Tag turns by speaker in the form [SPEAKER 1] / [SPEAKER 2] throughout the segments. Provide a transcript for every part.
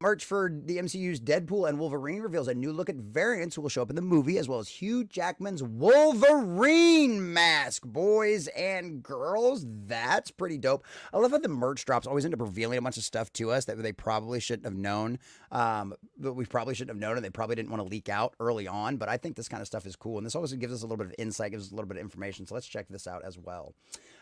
[SPEAKER 1] Merch for the MCU's Deadpool and Wolverine reveals a new look at variants who will show up in the movie, as well as Hugh Jackman's Wolverine mask. Boys and girls, that's pretty dope. I love how the merch drops always end up revealing a bunch of stuff to us that they probably shouldn't have known, that we probably shouldn't have known, and they probably didn't want to leak out early on. But I think this kind of stuff is cool, and this always gives us a little bit of insight, gives us a little bit of information. So let's check this out as well.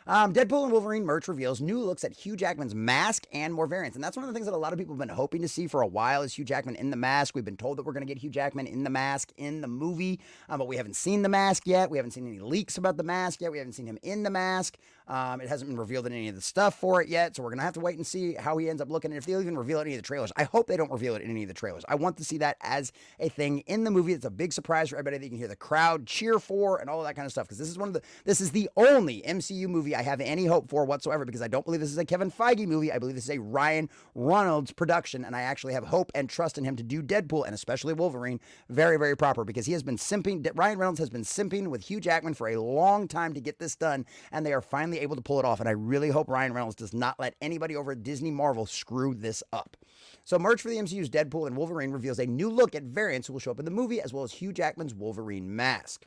[SPEAKER 1] Deadpool and Wolverine merch reveals new looks at Hugh Jackman's mask and more variants. And that's one of the things that a lot of people have been hoping to see for a while is Hugh Jackman in the mask. We've been told that we're going to get Hugh Jackman in the mask in the movie, but we haven't seen the mask yet. We haven't seen any leaks about the mask yet. We haven't seen him in the mask. It hasn't been revealed in any of the stuff for it yet, so we're going to have to wait and see how he ends up looking. And if they'll even reveal it in any of the trailers, I hope they don't reveal it in any of the trailers. I want to see that as a thing in the movie. It's a big surprise for everybody that you can hear the crowd cheer for and all of that kind of stuff, because this is the only MCU movie I have any hope for whatsoever, because I don't believe this is a Kevin Feige movie. I believe this is a Ryan Reynolds production, and I actually have hope and trust in him to do Deadpool and especially Wolverine very, very proper, because he has been simping. Ryan Reynolds has been simping with Hugh Jackman for a long time to get this done, and they are finally able to pull it off, and I really hope Ryan Reynolds does not let anybody over at Disney Marvel screw this up. So merch for the MCU's Deadpool and Wolverine reveals a new look at variants who will show up in the movie, as well as Hugh Jackman's Wolverine mask.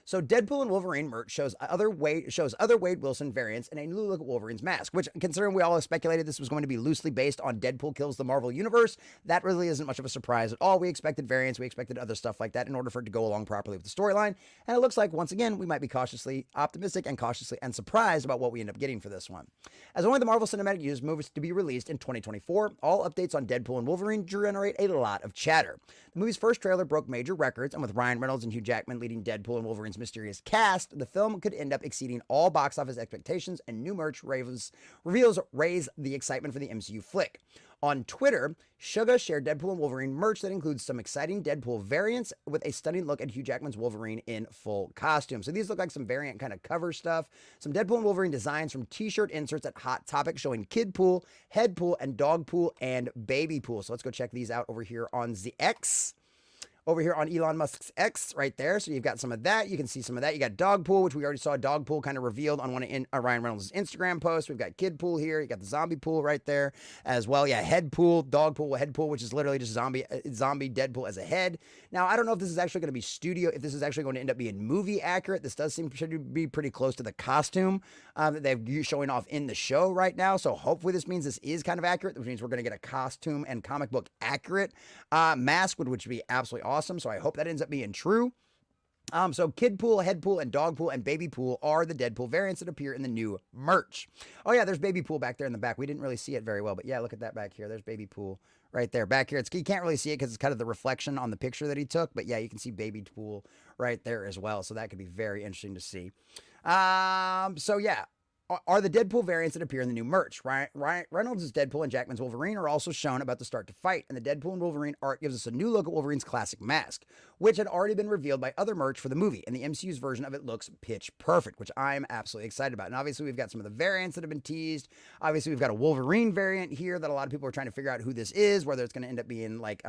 [SPEAKER 1] So Deadpool and Wolverine merch shows other Wade Wilson variants and a new look at Wolverine's mask, which, considering we all speculated this was going to be loosely based on Deadpool kills the Marvel Universe, that really isn't much of a surprise at all. We expected variants, we expected other stuff like that in order for it to go along properly with the storyline, and it looks like, once again, we might be cautiously optimistic and cautiously and surprised about what we end up getting for this one. As only the Marvel Cinematic Universe movies to be released in 2024, all updates on Deadpool and Wolverine generate a lot of chatter. The movie's first trailer broke major records, and with Ryan Reynolds and Hugh Jackman leading Deadpool and Wolverine's mysterious cast, the film could end up exceeding all box office expectations, and new merch reveals raise the excitement for the MCU flick. On Twitter, Suga shared Deadpool and Wolverine merch that includes some exciting Deadpool variants with a stunning look at Hugh Jackman's Wolverine in full costume. So these look like some variant kind of cover stuff. Some Deadpool and Wolverine designs from t-shirt inserts at Hot Topic showing kid pool, head pool, and dog pool, and baby pool. So let's go check these out over here on the X. Over here on Elon Musk's X right there. So you've got some of that. You can see some of that. You got dog pool, which we already saw dog pool kind of revealed on one of Ryan Reynolds' Instagram posts. We've got kid pool here. You got the zombie pool right there as well. Yeah, head pool, dog pool, head pool, which is literally just zombie Deadpool as a head. Now, I don't know if this is actually going to be if this is actually going to end up being movie accurate. This does seem to be pretty close to the costume that they're showing off in the show right now. So hopefully this means this is kind of accurate, which means we're going to get a costume and comic book accurate mask, which would be absolutely awesome. So I hope that ends up being true. So kid pool, head pool, and dog pool, and baby pool are the Deadpool variants that appear in the new merch. Oh yeah, there's baby pool back there in the back. We didn't really see it very well, but yeah, look at that back here. There's baby pool right there. Back here, you can't really see it because it's kind of the reflection on the picture that he took, but yeah, you can see baby pool right there as well. So that could be very interesting to see. So yeah. Are the Deadpool variants that appear in the new merch. Reynolds' Deadpool and Jackman's Wolverine are also shown about to start to fight, and the Deadpool and Wolverine art gives us a new look at Wolverine's classic mask, which had already been revealed by other merch for the movie, and the MCU's version of it looks pitch perfect, which I'm absolutely excited about. And obviously, we've got some of the variants that have been teased. Obviously, we've got a Wolverine variant here that a lot of people are trying to figure out who this is, whether it's going to end up being like...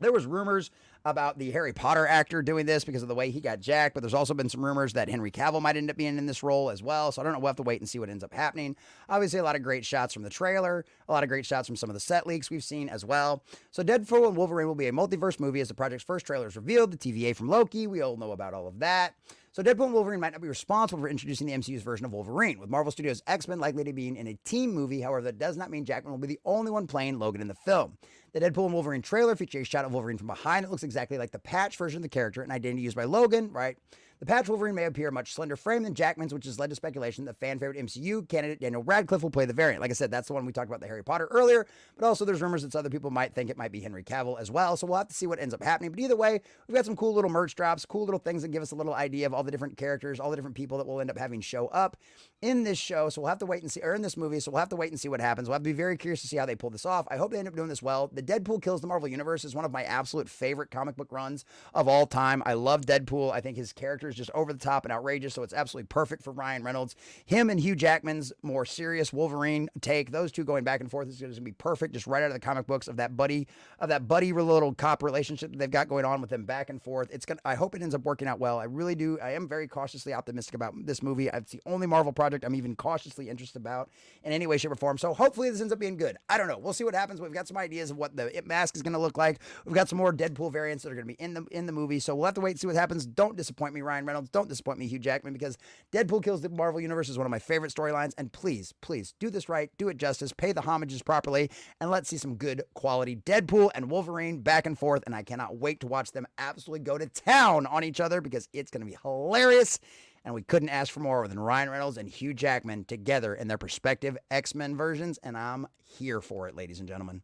[SPEAKER 1] There was rumors about the Harry Potter actor doing this because of the way he got jacked, but there's also been some rumors that Henry Cavill might end up being in this role as well, so I don't know. We'll have to wait and see what ends up happening. Obviously, a lot of great shots from the trailer, a lot of great shots from some of the set leaks we've seen as well. So Deadpool and Wolverine will be a multiverse movie as the project's first trailer is revealed, the TVA from Loki, we all know about all of that. So Deadpool and Wolverine might not be responsible for introducing the MCU's version of Wolverine, with Marvel Studios' X-Men likely to be in a team movie. However, that does not mean Jackman will be the only one playing Logan in the film. The Deadpool and Wolverine trailer features a shot of Wolverine from behind. It looks exactly like the patch version of the character, an identity used by Logan, right? The patch Wolverine may appear a much slender frame than Jackman's, which has led to speculation that fan favorite MCU candidate Daniel Radcliffe will play the variant. Like I said, that's the one we talked about the Harry Potter earlier, but also there's rumors that other people might think it might be Henry Cavill as well, so we'll have to see what ends up happening. But either way, we've got some cool little merch drops, cool little things that give us a little idea of all the different characters, all the different people that we'll end up having show up in this show, so we'll have to wait and see, or in this movie, so we'll have to wait and see what happens. We'll have to be very curious to see how they pull this off. I hope they end up doing this well. The Deadpool Kills the Marvel Universe is one of my absolute favorite comic book runs of all time. I love Deadpool. I think his character character is just over the top and outrageous, so it's absolutely perfect for Ryan Reynolds. Him and Hugh Jackman's more serious Wolverine take, those two going back and forth is going to be perfect, just right out of the comic books of that buddy little cop relationship that they've got going on with them back and forth. I hope it ends up working out well. I really do. I am very cautiously optimistic about this movie. It's the only Marvel project I'm even cautiously interested about in any way, shape, or form. So hopefully this ends up being good. I don't know. We'll see what happens. We've got some ideas of what the It mask is going to look like. We've got some more Deadpool variants that are going to be in the movie. So we'll have to wait and see what happens. Don't disappoint me, Ryan Reynolds. Don't disappoint me, Hugh Jackman, because Deadpool Kills the Marvel Universe is one of my favorite storylines. And please, please do this right. Do it justice. Pay the homages properly. And let's see some good quality Deadpool and Wolverine back and forth. And I cannot wait to watch them absolutely go to town on each other because it's going to be hilarious. And we couldn't ask for more than Ryan Reynolds and Hugh Jackman together in their respective X-Men versions. And I'm here for it, ladies and gentlemen.